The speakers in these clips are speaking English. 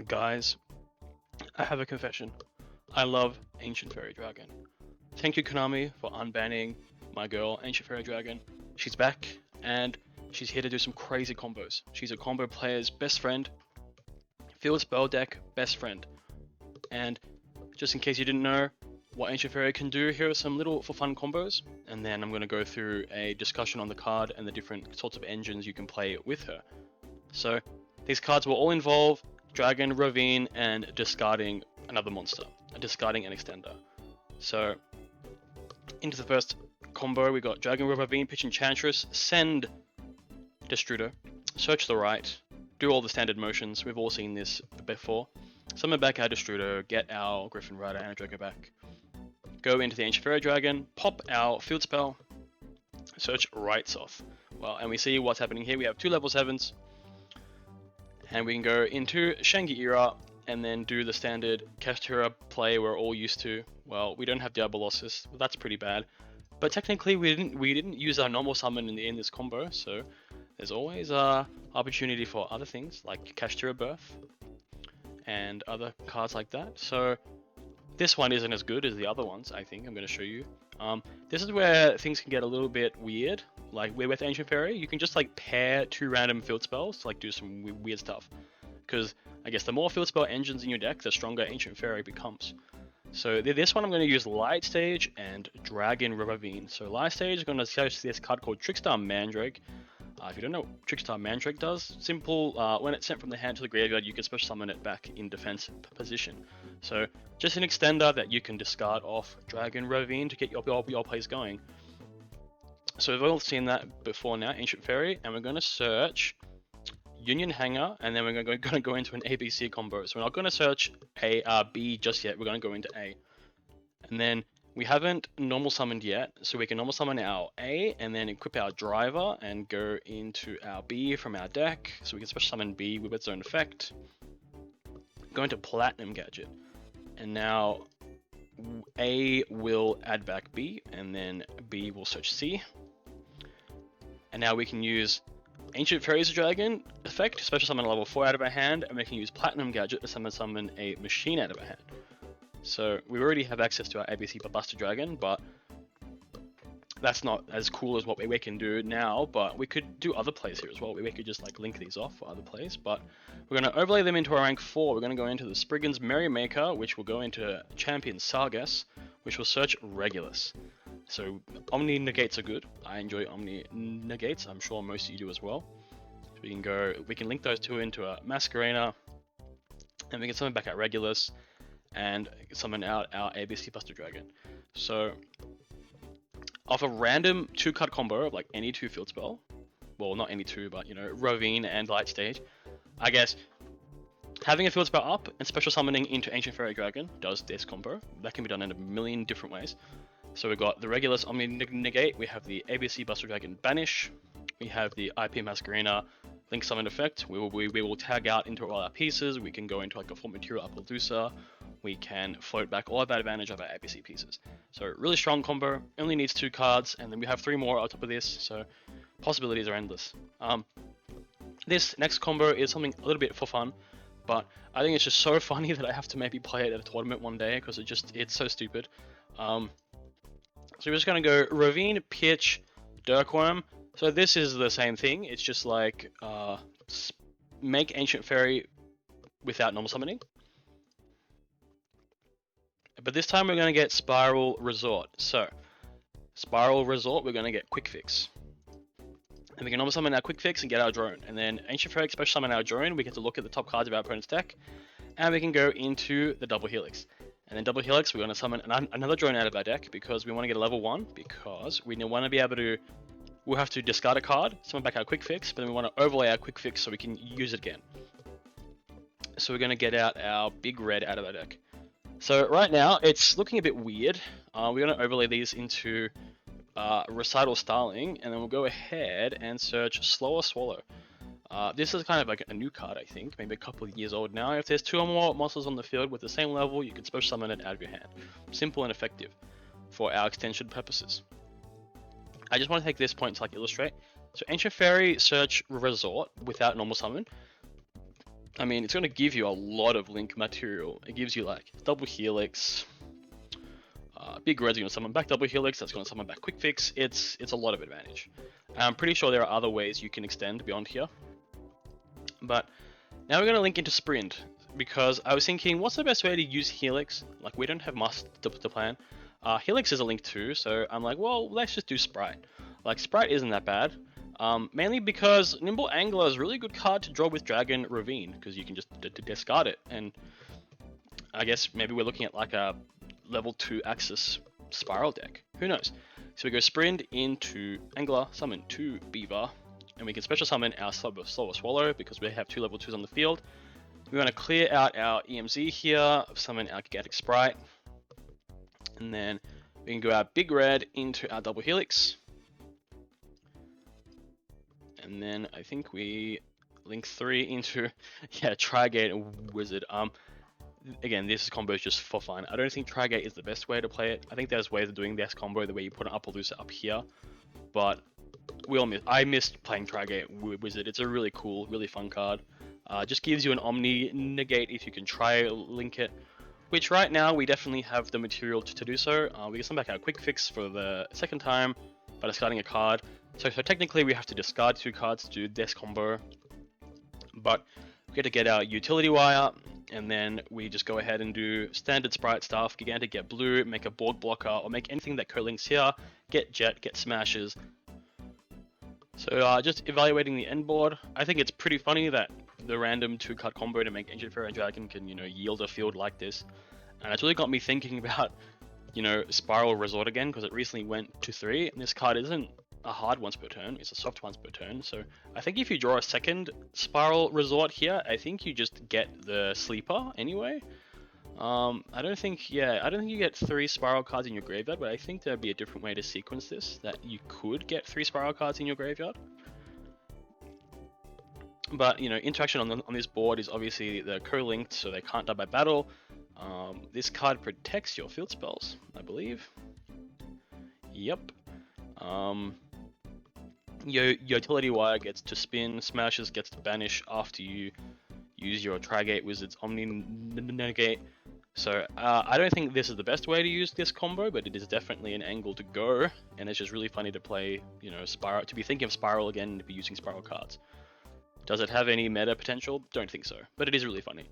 Guys, I have a confession. I love Ancient Fairy Dragon. Thank you, Konami, for unbanning my girl, Ancient Fairy Dragon. She's back, and she's here to do some crazy combos. She's a combo player's best friend, field spell deck best friend. And just in case you didn't know what Ancient Fairy can do, here are some little for fun combos, and then I'm going to go through a discussion on the card and the different sorts of engines you can play with her. So, these cards will all involve Dragon, Ravine, and discarding another monster, discarding an extender. So, into the first combo, we got Dragon, Ravine, Pitch Enchantress, send Destrudo, search the right, do all the standard motions. We've all seen this before. Summon back our Destrudo, get our Griffin Rider and Draco back. Go into the Ancient Fairy Dragon, pop our field spell, search rights off. Well, and we see what's happening here. We have two level 7s. And we can go into Shangi Era and then do the standard Kashtira play we're all used to. Well, we don't have Diabolosis, that's pretty bad. But technically we didn't use our normal summon in this combo, so there's always opportunity for other things like Kashtira Birth and other cards like that. So this one isn't as good as the other ones, I think. I'm going to show you. This is where things can get a little bit weird. Like with Ancient Fairy, you can just like pair two random field spells to like do some weird stuff. Because I guess the more field spell engines in your deck, the stronger Ancient Fairy becomes. So this one I'm going to use Light Stage and Dragon Ravine. So Light Stage is going to search this card called Trickstar Mandrake. If you don't know what Trickstar Mandrake does, simple, when it's sent from the hand to the graveyard, you can special summon it back in defense position. So just an extender that you can discard off Dragon Ravine to get your plays going. So we've all seen that before now, Ancient Fairy, and we're going to search Union Hanger, and then we're going to go into an ABC combo. So we're not going to search A, B just yet, we're going to go into A. And then we haven't normal summoned yet, so we can normal summon our A, and then equip our driver, and go into our B from our deck, so we can special summon B with its own effect. Go into Platinum Gadget, and now A will add back B, and then B will search C. And now we can use Ancient Fairy's Dragon effect to special summon a level 4 out of our hand, and we can use Platinum Gadget to summon a machine out of our hand. So we already have access to our ABC Buster Dragon, but that's not as cool as what we can do now, but we could do other plays here as well. We could just like link these off for other plays, but we're going to overlay them into our rank 4. We're going to go into the Spriggan's Merrymaker, which will go into Champion Sargas, which will search Regulus. So Omni Negates are good. I enjoy Omni Negates. I'm sure most of you do as well. So we can link those two into a Masquerena, and we can summon back our Regulus and summon out our ABC Buster Dragon. So off a random 2-card combo of like any 2 field spell, well not any 2, but you know, Ravine and Light Stage, I guess having a field spell up and special summoning into Ancient Fairy Dragon does this combo. That can be done in a million different ways. So we've got the Regulus Omni Negate, we have the ABC Buster Dragon Banish, we have the IP Masquerena Link Summon effect. We will tag out into all our pieces. We can go into like a Full Material Appaloosa. We can float back all of that advantage of our ABC pieces. So really strong combo, only needs 2 cards, and then we have 3 more on top of this, so possibilities are endless. This next combo is something a little bit for fun, but I think it's just so funny that I have to maybe play it at a tournament one day, because it's so stupid. So we're just going to go Ravine, Pitch, Dirkworm. So this is the same thing, it's just like make Ancient Fairy without normal summoning. But this time we're going to get Spiral Resort. So Spiral Resort, we're going to get Quick Fix. And we can normal summon our Quick Fix and get our drone. And then Ancient Fairy special summon our drone, we get to look at the top cards of our opponent's deck. And we can go into the Double Helix. And then Double Helix, we're going to summon another drone out of our deck because we want to get a level 1, because we want to be able to, we'll have to discard a card, summon back our Quick Fix, but then we want to overlay our Quick Fix so we can use it again. So we're going to get out our Big Red out of our deck. So right now, it's looking a bit weird. We're going to overlay these into Recital Starling, and then we'll go ahead and search Slower Swallow. This is kind of like a new card, I think, maybe a couple of years old now. If there's 2 or more monsters on the field with the same level, you can special summon it out of your hand. Simple and effective for our extension purposes. I just want to take this point to like illustrate. So Ancient Fairy search Resort without normal summon. I mean, it's going to give you a lot of link material. It gives you like double helix, big red's going to summon back double helix, that's going to summon back quick fix. It's a lot of advantage. I'm pretty sure there are other ways you can extend beyond here. But now we're going to link into sprint, because I was thinking, what's the best way to use helix? Like, we don't have much to plan. Helix is a link too, so I'm like, well, let's just do Sprite. Like, Sprite isn't that bad. Mainly because Nimble Angler is a really good card to draw with Dragon Ravine, because you can just discard it. And I guess maybe we're looking at like a level 2 Axis Spiral deck. Who knows? So we go Sprint into Angler, summon 2 Beaver, and we can special summon our Slower Swallow because we have 2 level 2s on the field. We want to clear out our EMZ here, summon our Gigantic Sprite, and then we can go our Big Red into our Double Helix. And then I think we link 3 into, yeah, Trigate and Wizard. Again, this combo is just for fun. I don't think Trigate is the best way to play it. I think there's ways of doing this combo the way you put an Appaloosa up here, but I missed playing Trigate Wizard. It's a really cool, really fun card. Just gives you an Omni negate if you can try link it, which right now we definitely have the material to do so. We can send back our quick fix for the second time by discarding a card. So technically we have to discard 2 cards to do this combo, but we get to get our utility wire, and then we just go ahead and do standard Sprite stuff. Gigantic, get blue, make a board blocker, or make anything that co-links here, get jet, get smashes. So just evaluating the end board, I think it's pretty funny that the random 2-card combo to make Ancient Fairy Dragon can, yield a field like this. And it's really got me thinking about, Spiral Resort again, because it recently went to 3, and this card isn't a hard once per turn, it's a soft once per turn. So I think if you draw a second Spiral Resort here, I think you just get the sleeper anyway. I don't think you get 3 Spiral cards in your graveyard, but I think there'd be a different way to sequence this, that you could get 3 Spiral cards in your graveyard. But, interaction on this board is obviously they're co-linked, so they can't die by battle. This card protects your field spells, I believe. Yep. Your utility wire gets to spin, smashes gets to banish after you use your Trigate Wizard's Omni negate. So I don't think this is the best way to use this combo, but it is definitely an angle to go, and it's just really funny to play, Spiral, to be thinking of Spiral again and to be using Spiral cards. Does it have any meta potential? Don't think so, but it is really funny.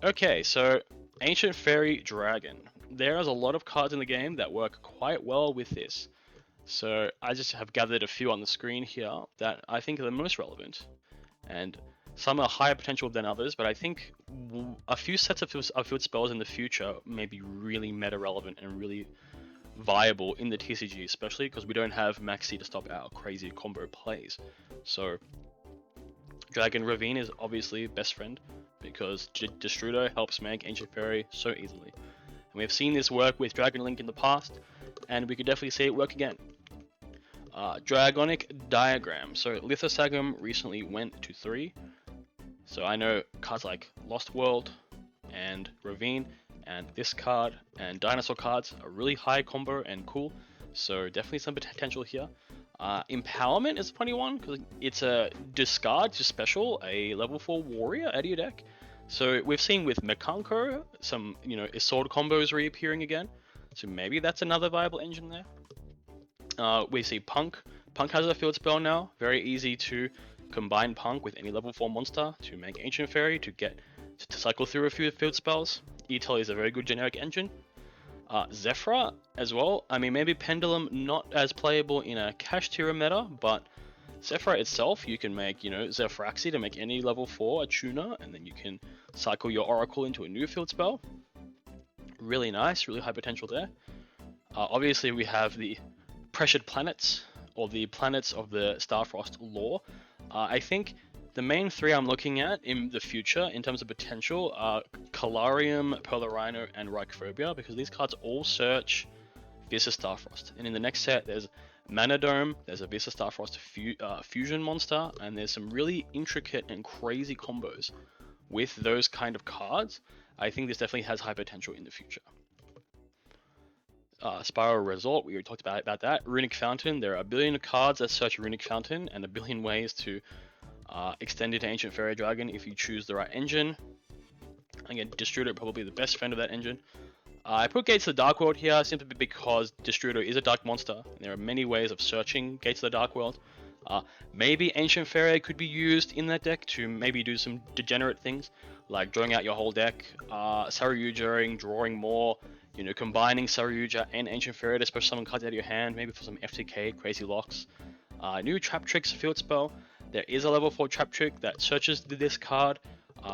Okay, so Ancient Fairy Dragon. There is a lot of cards in the game that work quite well with this. So I just have gathered a few on the screen here that I think are the most relevant. And some are higher potential than others, but I think a few sets of field spells in the future may be really meta relevant and really viable in the TCG, especially because we don't have Maxi to stop our crazy combo plays. So Dragon Ravine is obviously best friend, because Destrudo helps make Ancient Fairy so easily. And we have seen this work with Dragon Link in the past, and we could definitely see it work again. Dragonic Diagram. So Lithosagum recently went to 3. So I know cards like Lost World and Ravine and this card and Dinosaur cards are really high combo and cool. So definitely some potential here. Empowerment is a funny one because it's a discard to special a level 4 warrior out of your deck. So we've seen with Mekanko some, Isolde combos reappearing again. So maybe that's another viable engine there. We see Punk. Punk has a field spell now. Very easy to combine Punk with any level 4 monster to make Ancient Fairy to get to cycle through a few field spells. Etel is a very good generic engine. Zephyra as well. I mean, maybe Pendulum not as playable in a Kashtira meta, but Zephyra itself, you can make, Zephyraxi to make any level 4 a tuner, and then you can cycle your Oracle into a new field spell. Really nice, really high potential there. Obviously, we have the Pressured Planets, or the planets of the Starfrost lore. I think the main 3 I'm looking at in the future in terms of potential are Calarium, Pearl and Reichphobia, because these cards all search Visa Starfrost. And in the next set, there's Manadome, there's a Visa Starfrost fusion monster, and there's some really intricate and crazy combos with those kind of cards. I think this definitely has high potential in the future. Spiral Resort, we already talked about that. Runic Fountain, there are a billion cards that search Runic Fountain and a billion ways to extend into Ancient Fairy Dragon if you choose the right engine. Again, Destrudo probably the best friend of that engine. I put Gates of the Dark World here simply because Destrudo is a dark monster, and there are many ways of searching Gates of the Dark World. Maybe Ancient Fairy could be used in that deck to maybe do some degenerate things, like drawing out your whole deck, Saryuja, drawing more, combining Saryuja and Ancient Fairy to special summon cards out of your hand, maybe for some FTK, Crazy Locks. New Trap Tricks Field Spell. There is a level 4 Trap Trick that searches this card.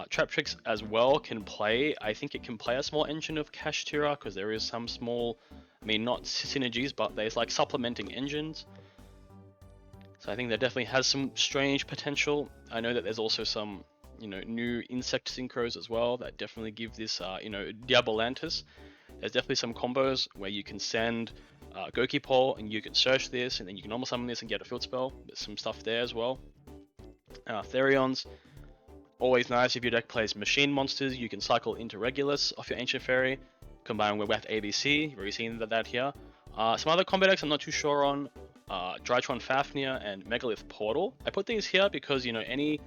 Trap Tricks as well can play, I think it can play a small engine of Kashtira, because there is some small, not synergies, but there's like supplementing engines. So I think that definitely has some strange potential. I know that there's also some, new insect synchros as well that definitely give this, Diabolantis. There's definitely some combos where you can send Gokipole and you can search this, and then you can normal summon this and get a field spell. There's some stuff there as well. Therions. Always nice if your deck plays machine monsters, you can cycle into Regulus off your Ancient Fairy, combined with ABC, you've already seen that here. Some other combo decks I'm not too sure on, Drytron Fafnir and Megalith Portal. I put these here because, any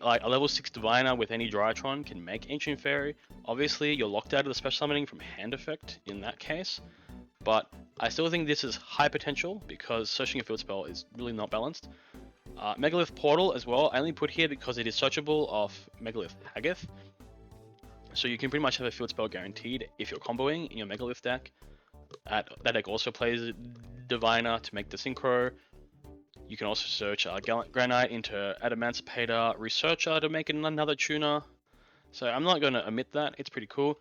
like a level 6 Diviner with any Drytron can make Ancient Fairy. Obviously, you're locked out of the special summoning from hand effect in that case, but I still think this is high potential because searching a field spell is really not balanced. Megalith Portal as well, I only put here because it is searchable off Megalith Hagith. So you can pretty much have a field spell guaranteed if you're comboing in your Megalith deck. That deck also plays Diviner to make the Synchro. You can also search Granite into Adamancipator Researcher to make another tuner. So I'm not going to omit that, it's pretty cool.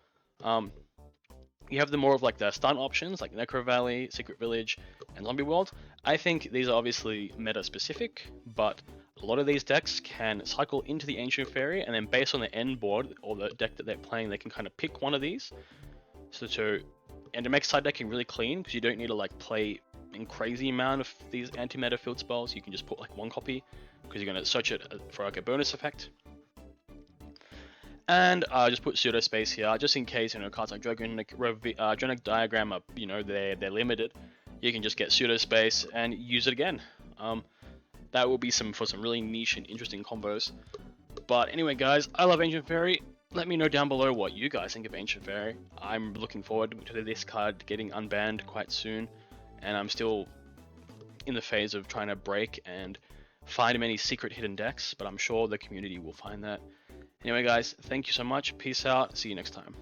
You have the more of like the stun options like Necro Valley, Secret Village, and Zombie World. I think these are obviously meta specific, but a lot of these decks can cycle into the Ancient Fairy, and then based on the end board or the deck that they're playing, they can kind of pick one of these. And it makes side decking really clean because you don't need to like play in crazy amount of these anti-meta field spells. You can just put like one copy because you're going to search it for like a bonus effect. And just put pseudo space here, just in case cards like Draconic Diagram are they're limited. You can just get pseudo space and use it again. That will be for some really niche and interesting combos. But anyway, guys, I love Ancient Fairy. Let me know down below what you guys think of Ancient Fairy. I'm looking forward to this card getting unbanned quite soon, and I'm still in the phase of trying to break and find many secret hidden decks, but I'm sure the community will find that. Anyway guys, thank you so much, peace out, see you next time.